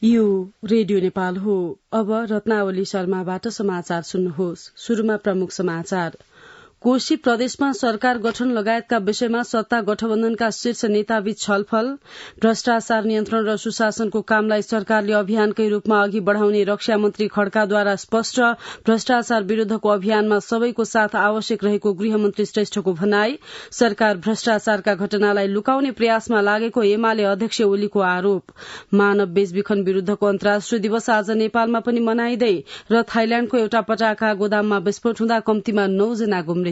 यो रेडियो नेपाल हो। अब रत्नावली शर्माबाट समाचार सुन्नुहोस्। शुरूमा प्रमुख समाचार। कोशी प्रदेशमा सरकार गठन लगायतका विषयमा सत्ता गठबन्धनका शीर्ष नेताबीच छलफल। भ्रष्टाचार नियन्त्रण र सुशासनको कामलाई सरकारले अभियानकै रूपमा अघि बढ़ाउने रक्षा मन्त्री खड्का स्पष्ट। भ्रष्टाचार विरूद्धको अभियानमा सबैको साथ आवश्यक रहेको गृहमन्त्री श्रेष्ठको भनाई। सरकार भ्रष्टाचारका घटनालाई लुकाउने प्रयासमा लागेको एमाले अध्यक्ष ओलीको आरोप। मानव बेचबिखन विरूद्धको अन्तर्राष्ट्रिय दिवस आज नेपालमा पनि मनाइँदै र थाइल्याण्डको एउटा पटाखा गोदाममा विस्फोट हुँदा कम्तीमा 9 जनाको मृत्यु।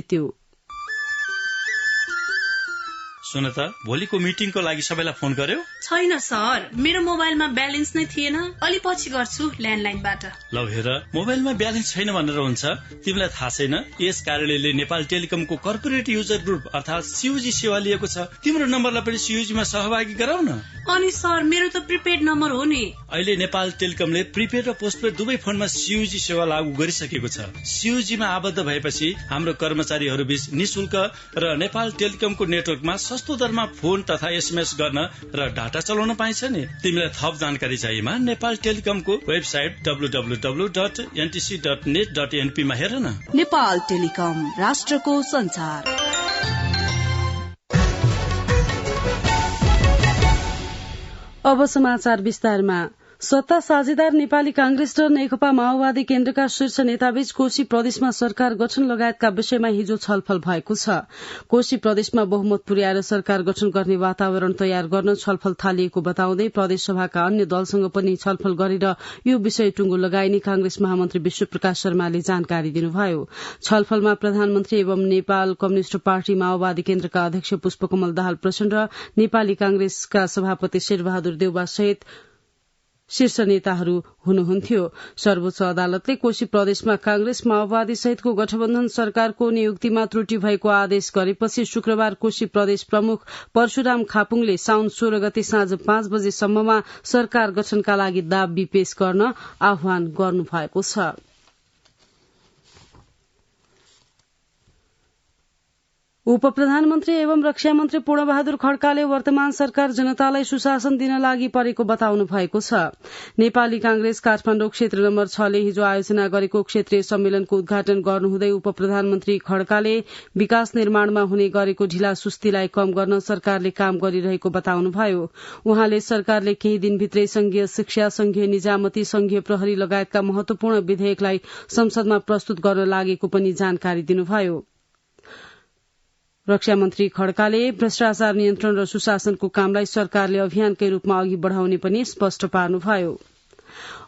सुन त, भोलिको मिटिङको लागि सबैलाई फोन गर्यो? छैन सर, मेरो मोबाइलमा ब्यालेन्स नै थिएन। अलि पछि गर्छु ल्यान्डलाइनबाट। ल हेर, मोबाइलमा ब्यालेन्स छैन भनेर हुन्छ? तिमीलाई थाहा छैन यस कार्यालयले नेपाल टेलिकमको कर्पोरेट युजर ग्रुप अर्थात सीयूजी सेवा लिएको छ। तिम्रो नम्बरलाई पनि सीयूजीमा सहभागी गराउन। अनि सर, मेरो त प्रिपेड नम्बर हो नि। अहिले नेपाल टेलिकमले प्रिपेड र पोस्टपेड दुवै फोनमा सीयूजी सेवा लागू गरिसकेको छ। सीयूजीमा आबद्ध भएपछि हाम्रो कर्मचारीहरू बीच निशुल्क र नेपाल टेलिकमको नेटवर्कमा सस्तो दरमा फोन तथा एसएमएस गर्न र डाटा चलाउन पाइन्छ नि। तिमीलाई थप जानकारी चाहिएमा नेपाल टेलिकमको वेबसाइट www.ntc.net.np मा हेर न। नेपाल टेलिकम, राष्ट्रको संचार। अब समाचार विस्तारमा। सत्ता साझेदार नेपाली कांग्रेस र नेकपा माओवादी केन्द्रका शीर्ष नेताबीच कोशी प्रदेशमा सरकार गठन लगायतका विषयमा हिजो छलफल भएको छ। कोशी प्रदेशमा बहुमत पुर्याएर सरकार गठन गर्ने वातावरण तयार गर्न छलफल थालिएको बताउँदै प्रदेशसभाका अन्य दलसँग पनि छलफल गरेर यो विषय टुंगो लगाइने कांग्रेस महामन्त्री विश्वप्रकाश शर्माले जानकारी दिनुभयो। छलफलमा प्रधानमन्त्री एवं नेपाल कम्युनिष्ट पार्टी माओवादी केन्द्रका अध्यक्ष पुष्पकमल दाहाल प्रचण्ड, नेपाली कांग्रेसका सभापति शेरबहादुर देउवा सहित शीर्ष नेताहरू हुनुहुन्थ्यो। सर्वोच्च अदालतले कोशी प्रदेशमा कांग्रेस माओवादी सहितको गठबन्धन सरकारको नियुक्तिमा त्रुटि भएको आदेश गरेपछि शुक्रबार कोशी प्रदेश प्रमुख परशुराम खापुङले साउन 16 गते साँझ 5 बजेसम्ममा सरकार गठनका लागि दाबी पेश गर्न आह्वान गर्नुभएको छ। उपप्रधानमन्त्री एवं रक्षा मन्त्री पूर्णबहादुर खड्काले वर्तमान सरकार जनतालाई सुशासन दिन लागि परेको बताउनु भएको छ। नेपाली कांग्रेस काठमाडौँ क्षेत्र नम्बर 6 ले हिजो आयोजना गरेको क्षेत्रीय सम्मेलनको उद्घाटन गर्नुहुँदै उपप्रधानमन्त्री खड्काले विकास निर्माणमा हुने गरेको ढिला सुस्तीलाई कम गर्न सरकारले काम गरिरहेको बताउनुभयो। उहाँले सरकारले केही दिनभित्रै संघीय शिक्षा, संघीय निजामती, संघीय प्रहरी लगायतका महत्वपूर्ण विधेयकलाई संसदमा प्रस्तुत गर्न लागेको पनि जानकारी दिनुभयो। रक्षा मन्त्री खड्काले भ्रष्टाचार नियन्त्रण र सुशासनको कामलाई सरकारले अभियानकै रूपमा अघि बढ़ाउने पनि स्पष्ट पार्नुभयो।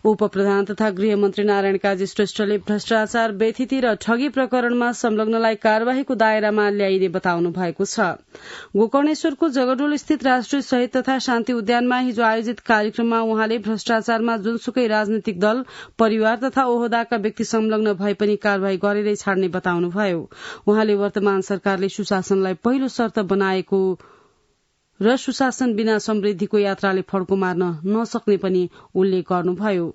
उपप्रधान तथा गृहमन्त्री नारायण काजी श्रेष्ठले भ्रष्टाचार, बेथिति र ठगी प्रकरणमा संलग्नलाई कार्यवाहीको दायरामा ल्याइने बताउनु भएको छ। गोकर्णेश्वरको जगडोल स्थित राष्ट्रिय शहीद तथा शान्ति उद्यानमा हिजो आयोजित कार्यक्रममा उहाँले भ्रष्टाचारमा जुनसुकै राजनीतिक दल, परिवार तथा ओहदाका व्यक्ति संलग्न भए पनि कार्यवाही गरेरै छाड्ने बताउनुभयो। उहाँले वर्तमान सरकारले सुशासनलाई पहिलो शर्त बनाएको र सुशासन बिना समृद्धिको यात्राले फड्को मार्न नसक्ने पनि उल्लेख गर्नुभयो।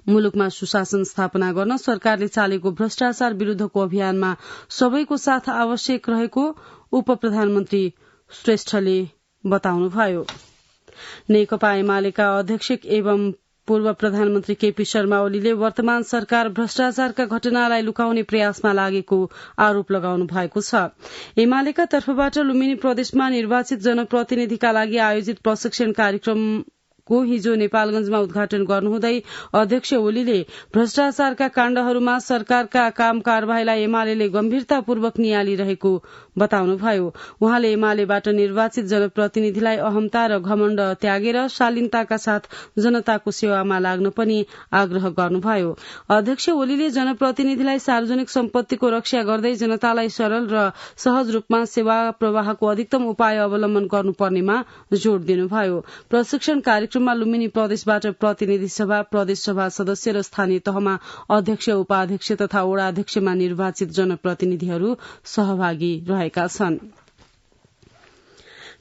मुलुकमा सुशासन स्थापना गर्न सरकारले चालेको भ्रष्टाचार विरूद्धको अभियानमा सबैको साथ आवश्यक रहेको उपप्रधानमन्त्री श्रेष्ठले बताउनुभयो। नेकपा एमालेका अध्यक्ष एवं पूर्व प्रधानमन्त्री केपी शर्मा ओलीले वर्तमान सरकार भ्रष्टाचारका घटनालाई लुकाउने प्रयासमा लागेको आरोप लगाउनु भएको छ। एमालेका तर्फबाट लुम्बिनी प्रदेशमा निर्वाचित जनप्रतिनिधिका लागि आयोजित प्रशिक्षण कार्यक्रमको हिजो नेपालगंजमा उद्घाटन गर्नुहुँदै अध्यक्ष ओलीले भ्रष्टाचारका काण्डहरूमा सरकारका काम कार्यवाहीलाई एमालेले गम्भीरतापूर्वक नियालिरहेको बताउनुभयो। उहाँले एमालेबाट निर्वाचित जनप्रतिनिधिलाई अहमता र घमण्ड त्यागेर शालीनताका साथ जनताको सेवामा लाग्न पनि आग्रह गर्नुभयो। अध्यक्ष ओलीले जनप्रतिनिधिलाई सार्वजनिक सम्पत्तिको रक्षा गर्दै जनतालाई सरल र सहज रूपमा सेवा प्रवाहको अधिकतम उपाय अवलम्बन गर्नुपर्नेमा जोड़ दिनुभयो। प्रशिक्षण कार्यक्रममा लुम्बिनी प्रदेशबाट प्रतिनिधि सभा, प्रदेश सभा सदस्य र स्थानीय तहमा अध्यक्ष, उपाध्यक्ष तथा वडा अध्यक्षमा निर्वाचित जनप्रतिनिधिहरू सहभागी रहेका छन्।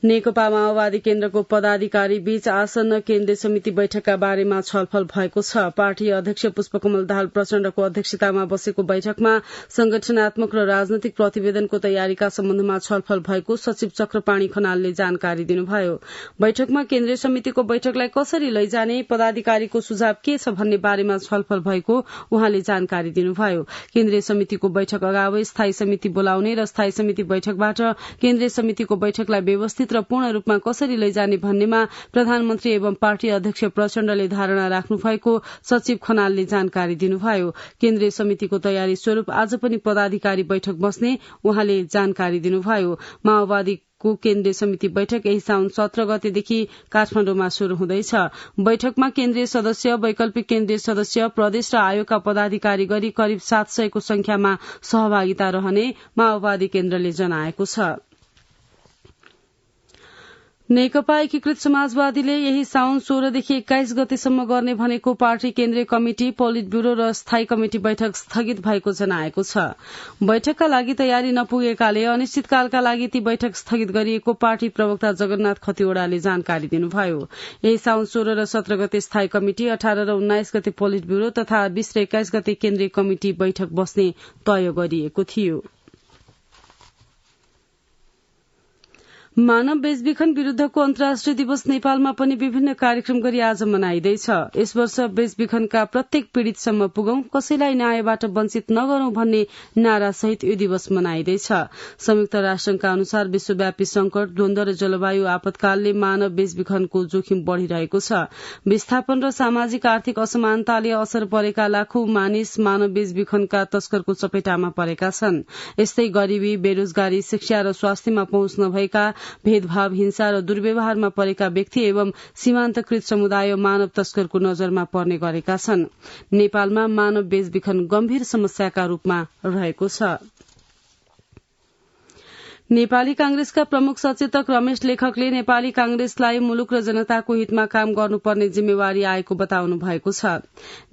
नेकपा माओवादी केन्द्रको पदाधिकारी बीच आसन्न केन्द्रीय समिति बैठकका बारेमा छलफल भएको छ। पार्टी अध्यक्ष पुष्पकमल दाहाल प्रचण्डको अध्यक्षतामा बसेको बैठकमा संगठनात्मक र राजनैतिक प्रतिवेदनको तयारीका सम्बन्धमा छलफल भएको सचिव चक्रपाणी खनालले जानकारी दिनुभयो। बैठकमा केन्द्रीय समितिको बैठकलाई कसरी लैजाने, पदाधिकारीको सुझाव के छ भन्ने बारेमा छलफल भएको उहाँले जानकारी दिनुभयो। केन्द्रीय समितिको बैठक अगावै स्थायी समिति बोलाउने र स्थायी समिति बैठकबाट केन्द्रीय समितिको बैठकलाई व्यवस्थित र पूर्ण रूपमा कसरी लैजाने भन्नेमा प्रधानमन्त्री एवं पार्टी अध्यक्ष प्रचण्डले धारणा राख्नु भएको सचिव खनालले जानकारी दिनुभयो। केन्द्रीय समितिको तयारी स्वरूप आज पनि पदाधिकारी बैठक बस्ने उहाँले जानकारी दिनुभयो। माओवादीको केन्द्रीय समिति बैठक यही साउन 17 गतेदेखि काठमाडौँमा शुरू हुँदैछ। बैठकमा केन्द्रीय सदस्य, वैकल्पिक केन्द्रीय सदस्य, प्रदेश र आयोगका पदाधिकारी गरी करिब 700 को संख्यामा सहभागिता रहने माओवादी केन्द्रले जनाएको छ। नेकपा एकीकृत समाजवादीले यही साउन 16 देखि 21 गतेसम्म गर्ने भनेको पार्टी केन्द्रीय कमिटी, पोलिट ब्यूरो र स्थायी कमिटी बैठक स्थगित भएको जनाएको छ। बैठकका लागि तयारी नपुगेकाले अनिश्चितकालका लागि ती बैठक स्थगित गरिएको पार्टी प्रवक्ता जगन्नाथ खतिवड़ाले जानकारी दिनुभयो। यही साउन 16 र 17 गते स्थायी कमिटी, 18 र 19 गते पोलिट ब्यूरो तथा 20 र 21 गते केन्द्रीय कमिटी बैठक बस्ने तय गरिएको थियो। मानव बेचबिखन विरूद्धको अन्तर्राष्ट्रिय दिवस नेपालमा पनि विभिन्न कार्यक्रम गरी आज मनाइँदैछ। यस वर्ष बेचबिखनका प्रत्येक पीड़ितसम्म पुगौं, कसैलाई न्यायबाट वञ्चित नगरौं भन्ने नारासहित यो दिवस मनाइँदैछ। संयुक्त राष्ट्रका अनुसार विश्वव्यापी संकट, द्वन्द्व र जलवायु आपतकालले मानव बेचबिखनको जोखिम बढ़िरहेको छ। विस्थापन र सामाजिक आर्थिक असमानताले असर परेका लाखौं मानिस मानव बेचबिखनका तस्करको चपेटामा परेका छन्। यस्तै गरीबी, बेरोजगारी, शिक्षा र स्वास्थ्यमा पहुँच नभएका, भेदभाव, हिंसा र दुर्व्यवहारमा परेका व्यक्ति एवं सीमान्तकृत समुदाय मानव तस्करको नजरमा पर्ने गरेका छन्। नेपालमा मानव बेचबिखन गम्भीर समस्याका रूपमा रहेको छ। नेपाली कांग्रेसका प्रमुख सचेतक रमेश लेखकले नेपाली कांग्रेसलाई मुलुक र जनताको हितमा काम गर्नुपर्ने जिम्मेवारी आएको बताउनु भएको छ।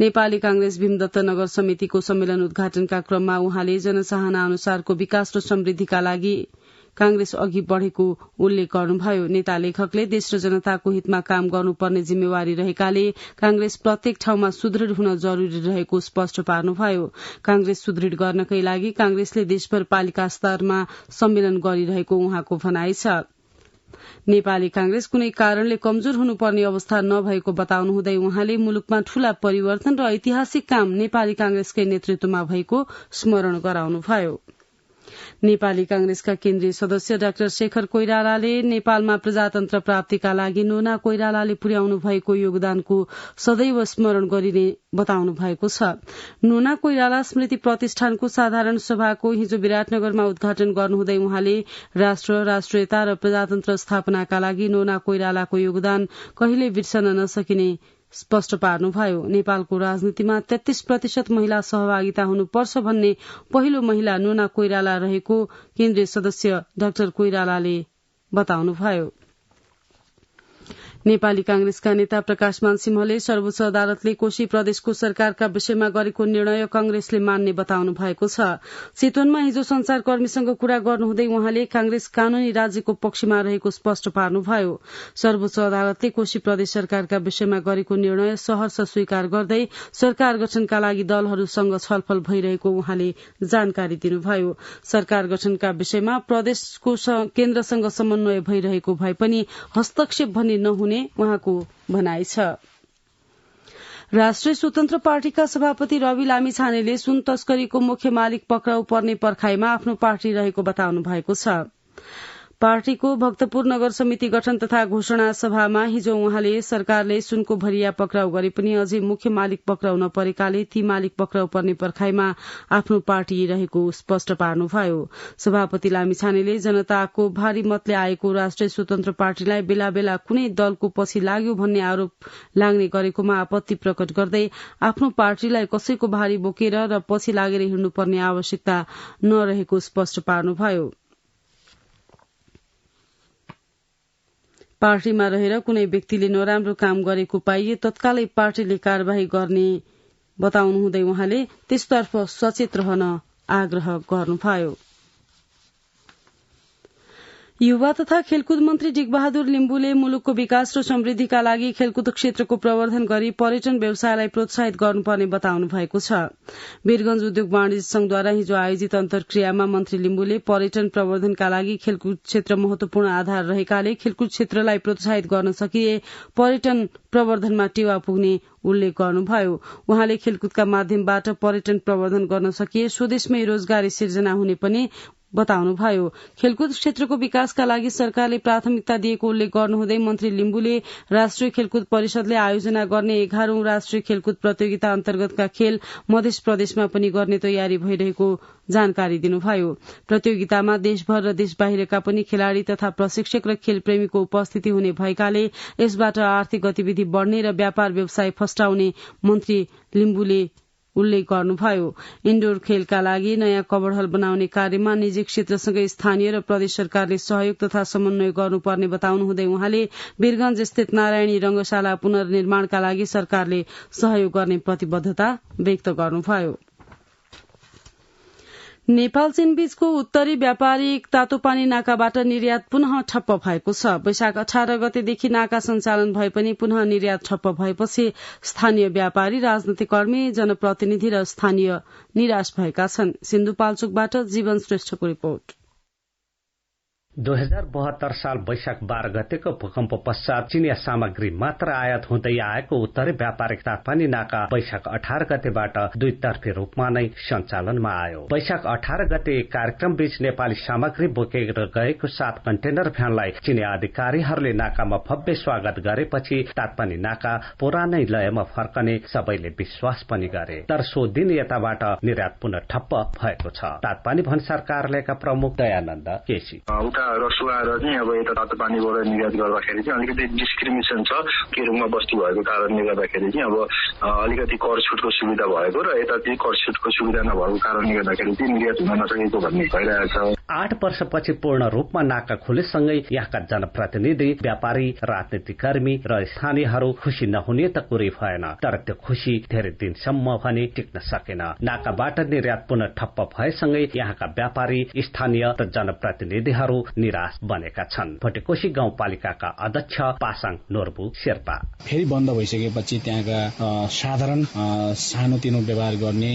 नेपाली कांग्रेस भीमदत्त नगर समितिको सम्मेलन उद्घाटनका क्रममा उहाँले जनचाहना अनुसारको विकास र समृद्धिका लागि कांग्रेस अघि बढ़ेको उल्लेख गर्नुभयो। नेता लेखकले देश र जनताको हितमा काम गर्नुपर्ने जिम्मेवारी रहेकाले कांग्रेस प्रत्येक ठाउँमा सुदृढ़ हुन जरूरी रहेको स्पष्ट पार्नुभयो। कांग्रेस सुदृढ़ गर्नकै लागि कांग्रेसले देशभर पालिका स्तरमा सम्मेलन गरिरहेको उहाँको भनाइ छ। नेपाली कांग्रेस कुनै कारणले कमजोर हुनुपर्ने अवस्था नभएको बताउनुहुँदै उहाँले मुलुकमा ठूला परिवर्तन र ऐतिहासिक काम नेपाली कांग्रेसकै नेतृत्वमा भएको स्मरण गराउनुभयो। नेपाली कांग्रेसका केन्द्रीय सदस्य डाक्टर शेखर कोइरालाले नेपालमा प्रजातन्त्र प्राप्तिका लागि नोना कोइरालाले पुर्याउनु भएको योगदानको सदैव स्मरण गरिने बताउनु भएको छ। नोना कोइराला स्मृति प्रतिष्ठानको साधारण सभाको हिजो विराटनगरमा उद्घाटन गर्नुहुँदै उहाँले राष्ट्र, राष्ट्रियता र प्रजातन्त्र स्थापनाका लागि नोना कोइरालाको योगदान कहिले बिर्सन नसकिने स्पष्ट पार्नुभयो। नेपालको राजनीतिमा 33% महिला सहभागिता हुनुपर्छ भन्ने पहिलो महिला नोना कोइराला रहेको केन्द्रीय सदस्य डाक्टर कोइरालाले बताउनुभयो। नेपाली कांग्रेसका नेता प्रकाशमान सिंहले सर्वोच्च अदालतले कोशी प्रदेशको सरकारका विषयमा गरेको निर्णय कांग्रेसले मान्ने बताउनु भएको छ। चितवनमा हिजो संचारकर्मीसँग कुरा गर्नुहुँदै उहाँले कांग्रेस कानूनी राज्यको पक्षमा रहेको स्पष्ट पार्नुभयो। सर्वोच्च अदालतले कोशी प्रदेश सरकारका विषयमा गरेको निर्णय सहर्ष स्वीकार गर्दै सरकार गठनका लागि दलहरूसँग छलफल भइरहेको उहाँले जानकारी दिनुभयो। सरकार गठनका विषयमा प्रदेशको केन्द्रसँग समन्वय भइरहेको भए पनि हस्तक्षेप भन्ने नहुने उहाँको भनाइ छ। राष्ट्रिय स्वतन्त्र पार्टीका सभापति रवि लामिछानेले सुन तस्करीको मुख्य मालिक पक्राउ पर्ने पर्खाइमा आफ्नो पार्टी रहेको बताउनु भएको छ। पार्टीको भक्तपुर नगर समिति गठन तथा घोषणा सभामा हिजो उहाँले सरकारले सुनको भरिया पक्राउ गरे पनि अझै मुख्य मालिक पक्राउ नपरेकाले ती मालिक पक्राउ पर्ने पर्खाइमा आफ्नो पार्टी रहेको स्पष्ट पार्नुभयो। सभापति लामिछानेले जनताको भारी मतले आएको राष्ट्रिय स्वतन्त्र पार्टीलाई बेला बेला कुनै दलको पछि लाग्यो भन्ने आरोप लाग्ने गरेकोमा आपत्ति प्रकट गर्दै आफ्नो पार्टीलाई कसैको भारी बोकेर र पछि लागेर हिँड्नुपर्ने आवश्यकता नरहेको स्पष्ट पार्नुभयो। पार्टीमा रहेर कुनै व्यक्तिले नराम्रो काम गरेको पाइए तत्कालै पार्टीले कार्यवाही गर्ने बताउनुहुँदै उहाँले त्यसतर्फ सचेत रहन आग्रह गर्नुभयो। युवा तथा खेलकुद मन्त्री डिकबहादुर लिम्बुले मुलुकको विकास र समृद्धिका लागि खेलकुद क्षेत्रको प्रवर्धन गरी पर्यटन व्यवसायलाई प्रोत्साहित गर्नुपर्ने बताउनु भएको छ। वीरगंज उद्योग वाणिज्य संघद्वारा हिजो आयोजित अन्तर्क्रियामा मन्त्री लिम्बुले पर्यटन प्रवर्धनका लागि खेलकुद क्षेत्र महत्वपूर्ण आधार रहेकाले खेलकुद क्षेत्रलाई प्रोत्साहित गर्न सकिए पर्यटन प्रवर्धनमा टेवा पुग्ने उल्लेख गर्नुभयो। उहाँले खेलकुदका माध्यमबाट पर्यटन प्रवर्धन गर्न सकिए स्वदेशमै रोजगारी सिर्जना हुने पनि बताउनुभयो। खेलकुद क्षेत्रको विकासका लागि सरकारले प्राथमिकता दिएको उल्लेख गर्नुहुँदै मन्त्री लिम्बुले राष्ट्रिय खेलकुद परिषदले आयोजना गर्ने 11औं राष्ट्रिय खेलकुद प्रतियोगिता अन्तर्गतका खेल मध्य प्रदेशमा पनि गर्ने तयारी भइरहेको जानकारी दिनुभयो। प्रतियोगितामा देशभर र देश बाहिरका पनि खेलाड़ी तथा प्रशिक्षक र खेलप्रेमीको उपस्थिति हुने भएकाले यसबाट आर्थिक गतिविधि बढ़ने र व्यापार व्यवसाय फस्टाउने मन्त्री लिम्बुले उल्लेख गर्नुभयो। इन्डोर खेलका लागि नयाँ कवरहल बनाउने कार्यमा निजी क्षेत्रसँगै स्थानीय र प्रदेश सरकारले सहयोग तथा समन्वय गर्नुपर्ने बताउनुहुँदै उहाँले वीरगंज स्थित नारायणी रंगशाला पुनर्निर्माणका लागि सरकारले सहयोग गर्ने प्रतिबद्धता व्यक्त गर्नुभयो। नेपाल चीन बीचको उत्तरी व्यापारिक तातोपानी नाकाबाट निर्यात पुनः ठप्प भएको छ। वैशाख 18 गतेदेखि नाका सञ्चालन भए पनि पुनः निर्यात ठप्प भएपछि स्थानीय व्यापारी, राजनैतिक कर्मी, जनप्रतिनिधि र स्थानीय निराश भएका छन्। सिन्धुपाल्चोकबाट जीवन श्रेष्ठको रिपोर्ट। 2072 साल वैशाख 12 गतेको भूकम्प पश्चात चिनिया सामग्री मात्र आयात हुँदै आएको उत्तरी व्यापारिक तातोपानी नाका वैशाख 18 गतेबाट दुईतर्फी रूपमा नै सञ्चालनमा आयो। वैशाख 18 गते कार्यक्रम बीच नेपाली सामग्री बोकेर गएको 7 कन्टेनर भ्यानलाई चिनिया अधिकारीहरूले नाकामा भव्य स्वागत गरेपछि तातोपानी नाका पुरानै लयमा फर्कने सबैले विश्वास पनि गरे। तर सो दिन यताबाट निर्यात पुनः ठप्प भएको छ। तातोपानी भन्सार कार्यालयका प्रमुख दयानन्द केसी रसुवा र चाहिँ अब यता तातोपानीबाट निर्यात गर्दाखेरि चाहिँ अलिकति डिस्क्रिमिनेसन छ। केरुङमा बस्ती भएको कारणले गर्दाखेरि चाहिँ अब अलिकति कर छुटको सुविधा भएको र यता चाहिँ कर छुटको सुविधा नभएको कारणले गर्दाखेरि चाहिँ निर्यात हुन नसकेको भन्ने भइरहेछ। 8 वर्षपछि पूर्ण रूपमा नाका खुलेसँगै यहाँका जनप्रतिनिधि, व्यापारी, राजनीतिक कर्मी र स्थानीयहरू खुशी नहुने त कुरै भएन। तर त्यो खुशी धेरै दिनसम्म भने टिक्न सकेन। नाकाबाट निर्यात पुनः ठप्प भएसँगै यहाँका व्यापारी, स्थानीय र जनप्रतिनिधिहरू निराश बनेका छन्। भोटेकोशी गाउँपालिकाका अध्यक्ष पासाङ नोर्बु शेर्पा फेरि बन्द भइसकेपछि त्यहाँका साधारण सानोतिनो व्यवहार गर्ने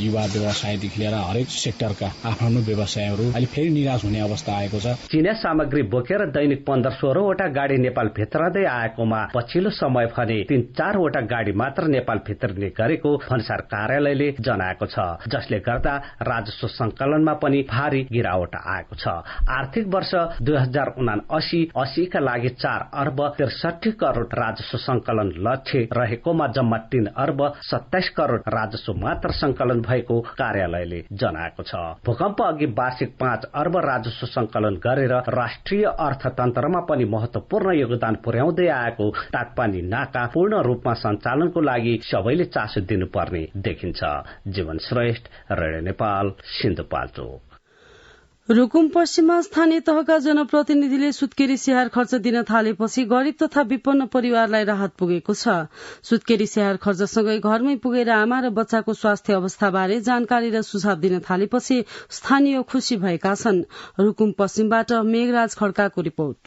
युवा व्यवसायदेखि लिएर हरेक सेक्टरका आफ्नो व्यवसायहरू अहिले फेरि निराश हुने अवस्था आएको छ। चिनिया सामग्री बोकेर दैनिक 15-16 वटा गाडी नेपाल भित्रदै आएकोमा पछिल्लो समय भने 3-4 वटा गाडी मात्र नेपाल भित्रिने गरेको भन्सार कार्यालयले जनाएको छ, जसले गर्दा राजस्व संकलनमा पनि भारी गिरावट आएको छ। आर्थिक वर्ष 2079-80 का लागि 4 अर्ब 63 करोड़ राजस्व संकलन लक्ष्य रहेकोमा जम्मा 3 अर्ब 27 करोड़ राजस्व मात्र संकलन भएको कार्यालयले जनाएको छ। भूकम्प अघि वार्षिक 5 अर्ब राजस्व संकलन गरेर राष्ट्रिय अर्थतन्त्रमा पनि महत्वपूर्ण योगदान पुर्याउँदै आएको तातोपानी नाका पूर्ण रूपमा सञ्चालनको लागि सबैले चासो दिनुपर्ने देखिन्छ। जीवन श्रेष्ठ, रेडियो नेपाल, सिन्धुपाल्चोक। रुकुम पश्चिममा स्थानीय तहका जनप्रतिनिधिले सुत्केरी स्याहार खर्च दिन थालेपछि गरीब तथा विपन्न परिवारलाई राहत पुगेको छ। सुत्केरी स्याहार खर्चसँगै घरमै पुगेर आमा र बच्चाको स्वास्थ्य अवस्थाबारे जानकारी र सुझाव दिन थालेपछि स्थानीय खुशी भएका छन्। रुकुम पश्चिमबाट मेघराज खड्काको रिपोर्ट।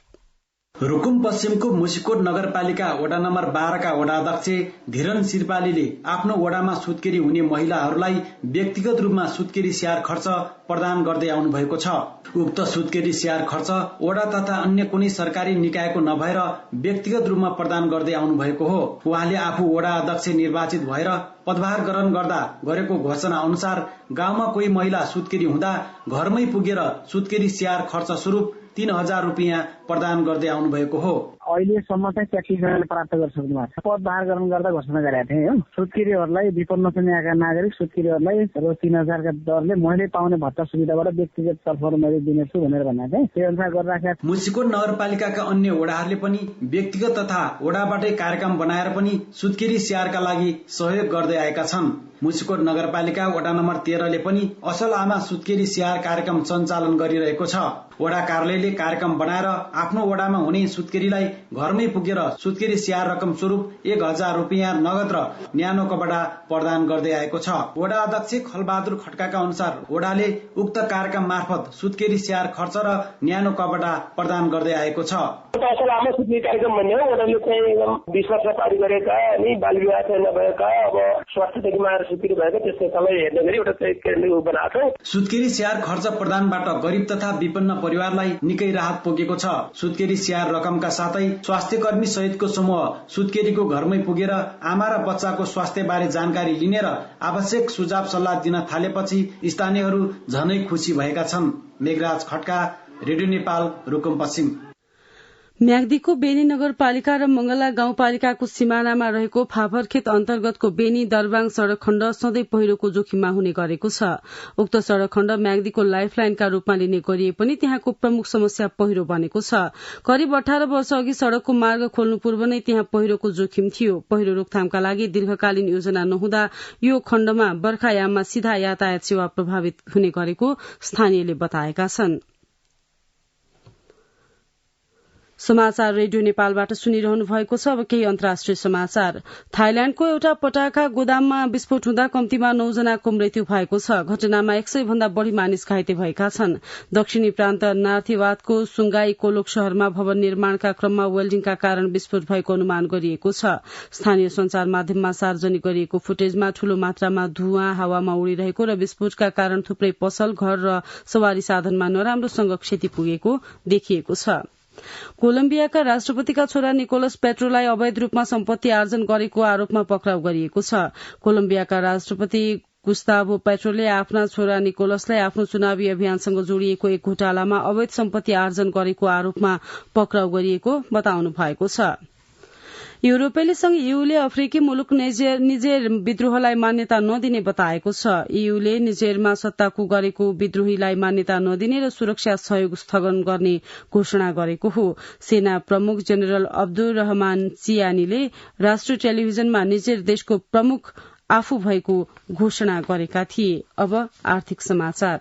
रुकुम पश्चिमको मुसिकोट नगरपालिका वडा नम्बर 12 का वडा अध्यक्ष धीरन सिरपालीले आफ्नो वडामा सुत्केरी हुने महिलाहरूलाई व्यक्तिगत रूपमा सुत्केरी स्याहार खर्च प्रदान गर्दै आउनु भएको छ। उक्त सुत्केरी स्याहार खर्च वडा तथा अन्य कुनै सरकारी निकायको नभएर व्यक्तिगत रूपमा प्रदान गर्दै आउनु भएको हो। उहाँले आफू वडा अध्यक्ष निर्वाचित भएर पदभार ग्रहण गर्दा गरेको घोषणा अनुसार गाउँमा कोही महिला सुत्केरी हुँदा घरमै पुगेर सुत्केरी स्याहार खर्च स्वरूप 3000 रुपियाँ प्रदान गर्दै आउनु भएको हो। अहिलेसम्म चाहिँ 33 जनाले प्राप्त गरिसक्नु भएको छ। पदभार ग्रहण गर्दा घोषणा गरेका थिए हो। सुत्केरीहरूलाई विपन्न श्रेणीका नागरिक सुत्केरीहरूलाई र 3000 का दरले मैले पाउने भत्ता सुविधाबाट व्यक्तिगत तर्फबाट मैले दिनेछु भनेर भनेको थिएँ। त्यो अनुसार गरिराखेका। मुसिकोट नगरपालिकाका अन्य वडाहरूले पनि व्यक्तिगत तथा वडाबाटै कार्यक्रम बनाएर पनि सुत्केरी स्याहारका लागि सहयोग गर्दै आएका छन्। मुसिकोट नगरपालिका वडा नम्बर 13 ले पनि असल आमा सुत्केरी स्याहार कार्यक्रम सञ्चालन गरिरहेको छ। वडा कार्यालयले कार्यक्रम बनाएर आफ्नो वडामा हुने सुत्केरीलाई घरमै पुगेर सुत्केरी स्याहार रकम स्वरूप 1000 रुपियाँ नगद र न्यानो कपडा प्रदान गर्दै आएको छ। वडा अध्यक्ष खलबहादुर खड्काका अनुसार वडाले उक्त कार्यक्रम मार्फत सुत्केरी स्याहार खर्च र न्यानो कपडा प्रदान गर्दै आएको छ। लामो सुत्केरी कार्यक्रम भन्ने हो। वडाले चाहिँ 20 वर्ष पारी गरेका अनि बाल विवाह चाहिँ नभएका, अब स्वास्थ्यदेखि माएर सुत्केरी भएका त्यस्तो सबैलाई हेर्ने गरी एउटा चाहिँ केन्द्र बनाएको छ। सुत्केरी स्याहार खर्च प्रदानबाट गरिब तथा विपन्न परिवारलाई निकै राहत पुगेको छ। सुत्केरी स्याहार रकमका साथै स्वास्थ्य कर्मी सहितको समूह सुत्केरीको घरमै पुगेर आमा र बच्चाको स्वास्थ्य बारे जानकारी लिने र आवश्यक सुझाव सल्लाह दिन थालेपछि स्थानीयहरू झनै खुसी भएका छन्। मेघराज खड्का, रेडियो नेपाल, रुकुम पश्चिम। म्याग्दीको बेनी नगरपालिका र मंगला गाउँपालिकाको सिमानामा रहेको फाफरखेत अन्तर्गतको बेनी दरबाङ सड़क खण्ड सधैँ पहिरोको जोखिममा हुने गरेको छ। उक्त सड़क खण्ड म्याग्दीको लाइफलाइनका रूपमा लिने गरिए पनि त्यहाँको प्रमुख समस्या पहिरो बनेको छ। करिब 18 वर्ष अघि सड़कको मार्ग खोल्नु पूर्व नै त्यहाँ पहिरोको जोखिम थियो। पहिरो रोकथामका लागि दीर्घकालीन योजना नहुँदा यो खण्डमा बर्खायाममा सीधा यातायात सेवा प्रभावित हुने गरेको स्थानीयले बताएका छन्। समाचार रेडियो नेपालबाट सुनिरहनु भएको छ। अब केही अन्तर्राष्ट्रिय समाचार। थाइल्याण्डको एउटा पटाखा गोदाममा विस्फोट हुँदा कम्तीमा 9 जनाको मृत्यु भएको छ। घटनामा 100 भन्दा बढ़ी मानिस घाइते भएका छन्। दक्षिणी प्रान्त नार्थिवातको सुंगाई कोलोक शहरमा भवन निर्माणका क्रममा वेल्डिङका कारण विस्फोट भएको अनुमान गरिएको छ। स्थानीय संचार माध्यममा सार्वजनिक गरिएको फुटेजमा ठूलो मात्रामा धुवाँ हावामा उडिरहेको र विस्फोटका कारण थुप्रै पसल, घर र सवारी साधनमा नराम्रोसँग क्षति पुगेको देखिएको छ। कोलम्बियाका राष्ट्रपतिका छोरा निकोलस पेट्रोलाई अवैध रूपमा सम्पत्ति आर्जन गरेको आरोपमा पक्राउ गरिएको छ। कोलम्बियाका राष्ट्रपति गुस्ताभो पेट्रोले आफ्ना छोरा निकोलसलाई आफ्नो चुनावी अभियानसँग जोडिएको एक घोटालामा अवैध सम्पत्ति आर्जन गरेको आरोपमा पक्राउ गरिएको बताउनु भएको छ। युरोपेली संघ ईयूले अफ्रिकी मुलुक निजेर विद्रोहलाई मान्यता नदिने बताएको छ। ईयूले निजेरमा सत्ताको गरेको विद्रोहीलाई मान्यता नदिने र सुरक्षा सहयोग स्थगन गर्ने घोषणा गरेको हो। सेना प्रमुख जेनरल अब्दुल रहमान चियानीले राष्ट्रिय टेलिभिजनमा निजेर देशको प्रमुख आफू भएको घोषणा गरेका थिए। अब आर्थिक समाचार।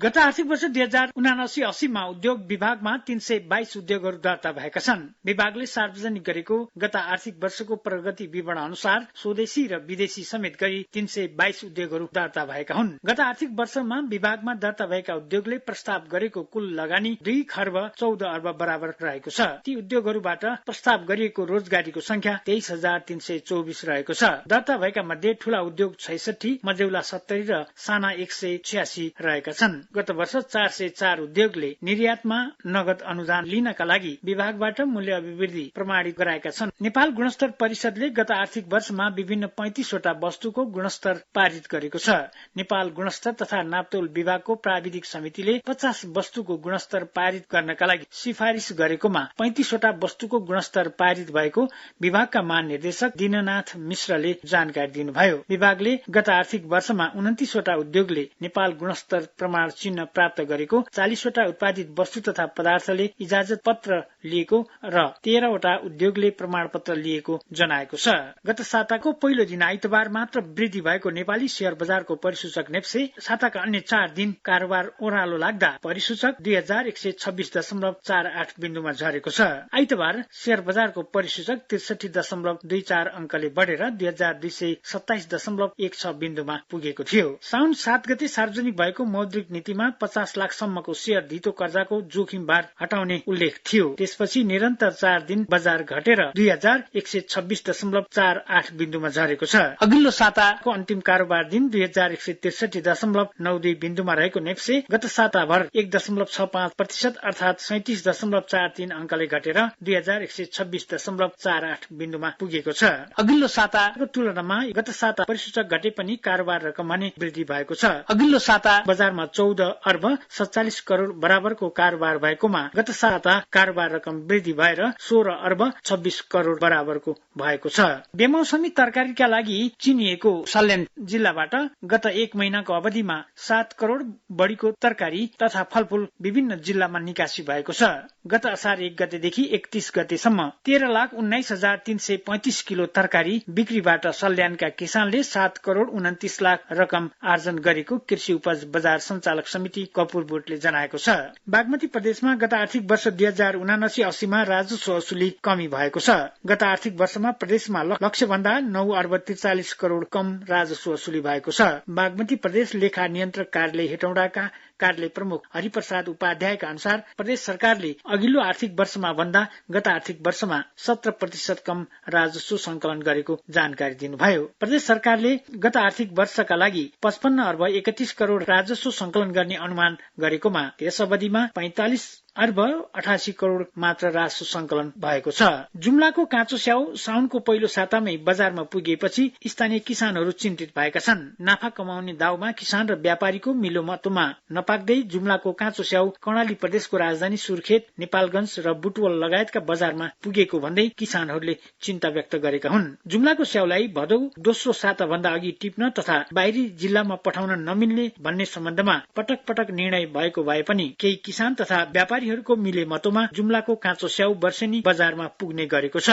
गत आर्थिक वर्ष 2079-80 मा उद्योग विभागमा 322 उद्योगहरू दर्ता भएका छन्। विभागले सार्वजनिक गरेको गत आर्थिक वर्षको प्रगति विवरण अनुसार स्वदेशी र विदेशी समेत गरी 322 उद्योगहरू दर्ता भएका हुन्। गत आर्थिक वर्षमा विभागमा दर्ता भएका उद्योगले प्रस्ताव गरेको कुल लगानी 2 खर्ब 14 अर्ब बराबर रहेको छ। ती उद्योगहरूबाट प्रस्ताव गरिएको रोजगारीको संख्या 23,324 रहेको छ। दर्ता भएका मध्ये ठूला उद्योग 66, मझौला 70 र साना 186 रहेका छन्। गत वर्ष 404 उद्योगले निर्यातमा नगद अनुदान लिनका लागि विभागबाट मूल्य अभिवृद्धि प्रमाणित गराएका छन्। नेपाल गुणस्तर परिषदले गत आर्थिक वर्षमा विभिन्न 35 वटा वस्तुको गुणस्तर पारित गरेको छ। नेपाल गुणस्तर तथा नापतोल विभागको प्राविधिक समितिले 50 वस्तुको गुणस्तर पारित गर्नका लागि सिफारिश गरेकोमा 35 वटा वस्तुको गुणस्तर पारित भएको विभागका महानिर्देशक दिननाथ मिश्रले जानकारी दिनुभयो। विभागले गत आर्थिक वर्षमा 29 वटा उद्योगले नेपाल गुणस्तर प्रमाण चिन्ह प्राप्त गरेको, 40 वटा उत्पादित वस्तु तथा पदार्थले इजाजत पत्र लिएको र 13 वटा उद्योगले प्रमाणपत्र लिएको जनाएको छ। गत साताको पहिलो दिन आइतबार मात्र वृद्धि भएको नेपाली शेयर बजारको परिसूचक नेप्से साताका अन्य 4 दिन कारोबार ओह्रालो लाग्दा परिसूचक 2126.48 बिन्दुमा झरेको छ। आइतबार शेयर बजारको परिसूचक 63.24 अंकले बढेर 2227.16 बिन्दुमा पुगेको थियो। साउन 7 गते सार्वजनिक भएको मौद्रिक नीतिमा 50 लाखसम्मको शेयर धितो कर्जाको जोखिम भार हटाउने उल्लेख थियो। त्यसपछि निरन्तर 4 दिन बजार घटेर 2126.48 बिन्दुमा झरेको छ। अघिल्लो साताको अन्तिम कारोबार दिन 2163.92 बिन्दुमा रहेको नेप्से गत साताभर 1.65% अर्थात 37.43 अंकले घटेर 2126.48 बिन्दुमा पुगेको छ। अघिल्लो साताको तुलनामा गत साता परिसूचक घटे पनि कारोबार रकम भने वृद्धि भएको छ। अघिल्लो साता बजारमा 14 14 अर्ब 47 करोड़ बराबरको कारोबार भएकोमा गत साता कारोबार रकम वृद्धि भएर 16 अर्ब 26 करोड़ बराबरको भएको छ। बेमौसमी तरकारीका लागि चिनिएको सल्यान जिल्लाबाट गत 1 महिनाको अवधिमा 7 करोड़ बढीको तरकारी तथा फलफूल विभिन्न जिल्लामा निकासी भएको छ। गत असार 1 गतेदेखि 31 गतेसम्म 13,29,335 किलो तरकारी बिक्रीबाट सल्यानका किसानले 7 करोड़ 29 लाख रकम आर्जन गरेको कृषि उपज बजार सञ्चालक समिति कपुरबोटले जनाएको छ। बागमती प्रदेशमा गत आर्थिक वर्ष 2079-80 मा राजस्व वसुली कमी भएको छ। गत आर्थिक वर्षमा प्रदेशमा लक्ष्य भन्दा 9 अर्ब 43 करोड़ कम राजस्व वसुली भएको छ। बागमती प्रदेश लेखा नियन्त्रक कार्यालय हेटौडाका कार्यालय प्रमुख हरिप्रसाद उपाध्यायका अनुसार प्रदेश सरकारले अघिल्लो आर्थिक वर्षमा भन्दा गत आर्थिक वर्षमा 17% कम राजस्व संकलन गरेको जानकारी दिनुभयो। प्रदेश सरकारले गत आर्थिक वर्षका लागि 55 अर्ब 31 करोड़ राजस्व संकलन गर्ने अनुमान गरेकोमा त्यस अवधिमा 45 अर्ब 88 करोड़ मात्र राजस्व संकलन भएको छ। जुम्लाको काँचो स्याउ साउनको पहिलो सातामै बजारमा पुगेपछि स्थानीय किसानहरू चिन्तित भएका छन्। नाफा कमाउने दाउमा किसान र व्यापारीको मिलो मतोमा नपाक्दै जुम्लाको काँचो स्याउ कर्णाली प्रदेशको राजधानी सुर्खेत, नेपालगञ्ज र बुटवल लगायतका बजारमा पुगेको भन्दै किसानहरूले चिन्ता व्यक्त गरेका हुन्। जुम्लाको स्याउलाई भदौ दोस्रो साता भन्दा अघि टिप्न तथा बाहिरी जिल्लामा पठाउन नमिल्ने भन्ने सम्बन्धमा पटक पटक निर्णय भएको भए पनि केही किसान तथा व्यापारीहरूको मिले मतोमा जुम्लाको काँचो स्याउ वर्षेनी बजारमा पुग्ने गरेको छ।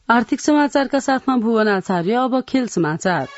आर्थिक समाचारका साथमा भुवन आचार्य। अब खेल समाचार।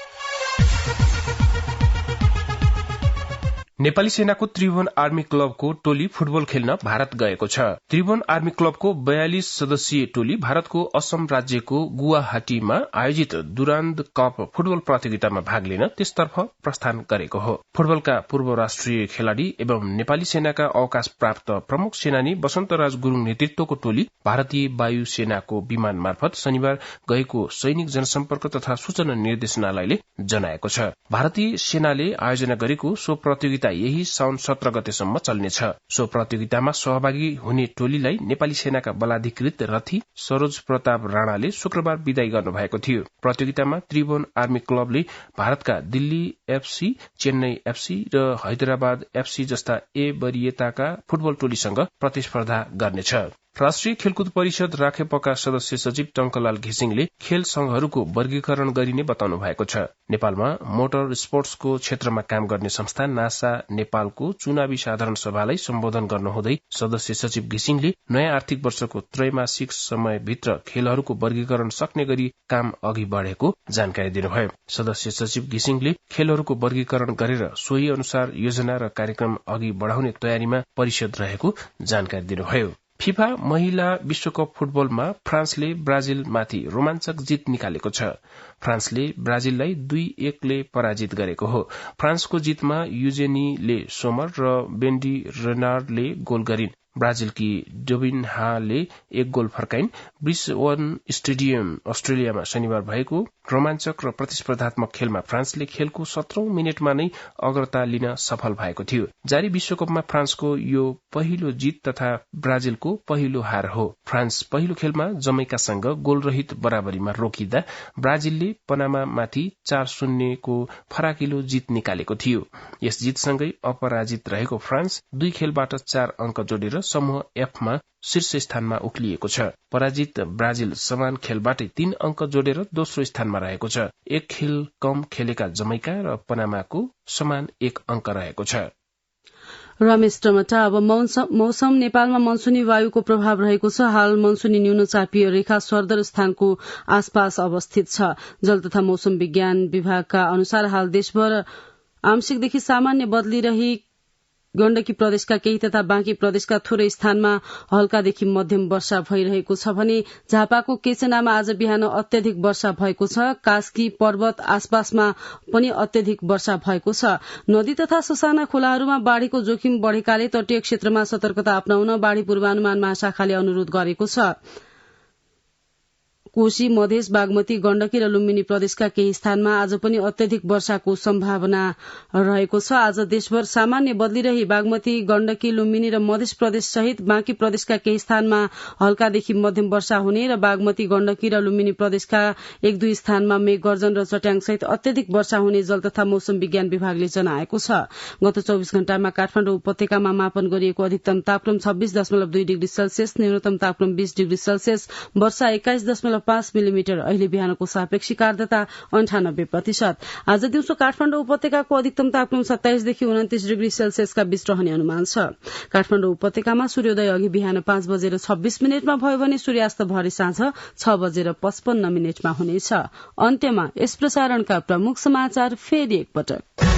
नेपाली सेनाको त्रिभुवन आर्मी क्लबको टोली फुटबल खेल्न भारत गएको छ। त्रिभुवन आर्मी क्लबको 42 सदस्यीय टोली भारतको असम राज्यको गुवाहाटीमा आयोजित दुरान्द कप फुटबल प्रतियोगितामा भाग लिन त्यसतर्फ प्रस्थान गरेको हो। फुटबलका पूर्व राष्ट्रिय खेलाड़ी एवं नेपाली सेनाका अवकाश प्राप्त प्रमुख सेनानी वसन्तराज गुरूङ नेतृत्वको टोली भारतीय वायु सेनाको विमान मार्फत शनिबार गएको सैनिक जनसम्पर्क तथा सूचना निर्देशनालयले जनाएको छ। भारतीय सेनाले आयोजना गरेको सो प्रतियोगिता यही साउन 17 गतेसम्म चल्नेछ। सो प्रतियोगितामा सहभागी हुने टोलीलाई नेपाली सेनाका बलाधिकृत रथी सरोज प्रताप राणाले शुक्रबार विदाई गर्नुभएको थियो। प्रतियोगितामा त्रिभुवन आर्मी क्लबले भारतका दिल्ली एफसी, चेन्नई एफसी र हैदराबाद एफसी जस्ता ए वरियताका फुटबल टोलीसँग प्रतिस्पर्धा गर्नेछ। राष्ट्रिय खेलकुद परिषद राखेपका सदस्य सचिव टंकलाल घिसिङले खेल संघहरूको वर्गीकरण गरिने बताउनु भएको छ। नेपालमा मोटर स्पोर्ट्सको क्षेत्रमा काम गर्ने संस्था नासा नेपालको चुनावी साधारण सभालाई सम्बोधन गर्नुहुँदै सदस्य सचिव घिसिङले नयाँ आर्थिक वर्षको त्रैमासिक समयभित्र खेलहरूको वर्गीकरण सक्ने गरी काम अघि बढ़ेको जानकारी दिनुभयो। सदस्य सचिव घिसिङले खेलहरूको वर्गीकरण गरेर सोही अनुसार योजना र कार्यक्रम अघि बढ़ाउने तयारीमा परिषद रहेको जानकारी दिनुभयो। फिफा महिला विश्वकप फुटबलमा फ्रान्सले ब्राजिलमाथि रोमाञ्चक जित निकालेको छ। फ्रान्सले ब्राजिललाई 2-1 ले पराजित गरेको हो। फ्रान्सको जितमा युजेनीले सोमर र बेन्डी रेनार्डले गोल गरिन्। ब्राजिलकी डोबिन्हाले 1 गोल फर्काइन्। ब्रिसबेन स्टेडियम अस्ट्रेलियामा शनिबार भएको रोमाञ्चक र प्रतिस्पर्धात्मक खेलमा फ्रान्सले खेलको 17औं मिनेटमा नै अग्रता लिन सफल भएको थियो। जारी विश्वकपमा फ्रान्सको यो पहिलो जित तथा ब्राजिलको पहिलो हार हो। फ्रान्स पहिलो खेलमा जमैकासँग गोलरहित बराबरीमा रोकिँदा ब्राजिलले पनामामाथि 4-0 को फराकिलो जित निकालेको थियो। यस जितसँगै अपराजित रहेको फ्रान्स 2 खेलबाट 4 अंक जोडेर समूह एफमा शीर्ष स्थानमा उक्लिएको छ। पराजित ब्राजिल समान खेलबाटै 3 अंक जोडेर दोस्रो स्थानमा रहेको छ। 1 खेल कम खेलेका जमैका र पनामाको समान 1 अंक रहेको छ। रमेश टमटा। अब मौसम। नेपालमा मनसुनी वायुको प्रभाव रहेको छ। हाल मनसुनी न्यून चापीय रेखा स्वर्दर स्थानको आसपास अवस्थित छ। जल तथा मौसम विज्ञान विभागका अनुसार हाल देशभर आंशिकदेखि सामान्य बदली रही गण्डकी प्रदेशका केही तथा बाँकी प्रदेशका थोरै स्थानमा हल्कादेखि मध्यम वर्षा भइरहेको छ भने झापाको केचनामा आज बिहान अत्यधिक वर्षा भएको छ। कास्की पर्वत आसपासमा पनि अत्यधिक वर्षा भएको छ। नदी तथा ससाना खोलाहरूमा बाढ़ीको जोखिम बढ़ेकाले तटीय क्षेत्रमा सतर्कता अपनाउन बाढ़ी पूर्वानुमान महाशाखाले अनुरोध गरेको छ। कोशी, मधेस, बागमती, गण्डकी र लुम्बिनी प्रदेशका केही स्थानमा आज पनि अत्यधिक वर्षाको सम्भावना रहेको छ। आज देशभर सामान्य बदलिरही बागमती, गण्डकी, लुम्बिनी र मधेस प्रदेश सहित बाँकी प्रदेशका केही स्थानमा हल्कादेखि मध्यम वर्षा हुने र बागमती, गण्डकी र लुम्बिनी प्रदेशका 1-2 स्थानमा मेघ गर्जन र चट्याङ सहित अत्यधिक वर्षा हुने जल तथा मौसम विज्ञान विभागले जनाएको छ। गत 24 घण्टामा काठमाडौँ उपत्यकामा मापन गरिएको अधिकतम तापक्रम 26.2 डिग्री सेल्सियस, न्यूनतम तापक्रम 20 डिग्री सेल्सियस, वर्षा 21.5 मिलिमिटर। अहिले बिहानको सापेक्षिक आर्द्रता 98%। आज दिउँसो काठमाडौँ उपत्यकाको अधिकतम तापक्रम 27 देखि 29 डिग्री सेल्सियसका बीच रहने अनुमान छ। काठमाडौँ उपत्यकामा सूर्योदय अघि बिहान 5:26 भयो भने सूर्यास्त भरे साँझ 6:55 हुनेछ। अन्त्यमा यस प्रसारणका प्रमुख समाचार फेरि एकपटक।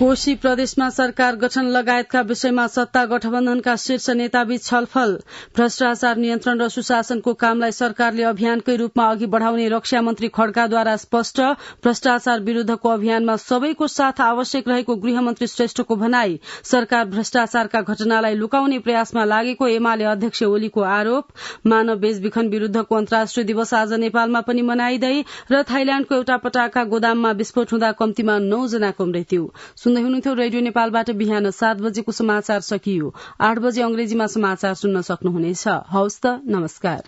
कोशी प्रदेशमा सरकार गठन लगायतका विषयमा सत्ता गठबन्धनका शीर्ष नेताबीच छलफल। भ्रष्टाचार नियन्त्रण र सुशासनको कामलाई सरकारले अभियानकै रूपमा अघि बढ़ाउने रक्षा मन्त्री खड्काद्वारा स्पष्ट। भ्रष्टाचार विरूद्धको अभियानमा सबैको साथ आवश्यक रहेको गृहमन्त्री श्रेष्ठको भनाई। सरकार भ्रष्टाचारका घटनालाई लुकाउने प्रयासमा लागेको एमाले अध्यक्ष ओलीको आरोप। मानव बेचबिखन विरूद्धको अन्तर्राष्ट्रिय दिवस आज नेपालमा पनि मनाइँदै र थाइल्याण्डको एउटा पटाका गोदाममा विस्फोट हुँदा कम्तीमा 9 जनाको मृत्यु। सुन्दै हुनुहुन्थ्यो रेडियो नेपालबाट बिहान 7 बजेको समाचार सकियो। 8 बजे अंग्रेजीमा समाचार सुन्न सक्नुहुनेछ। हवस् त, नमस्कार।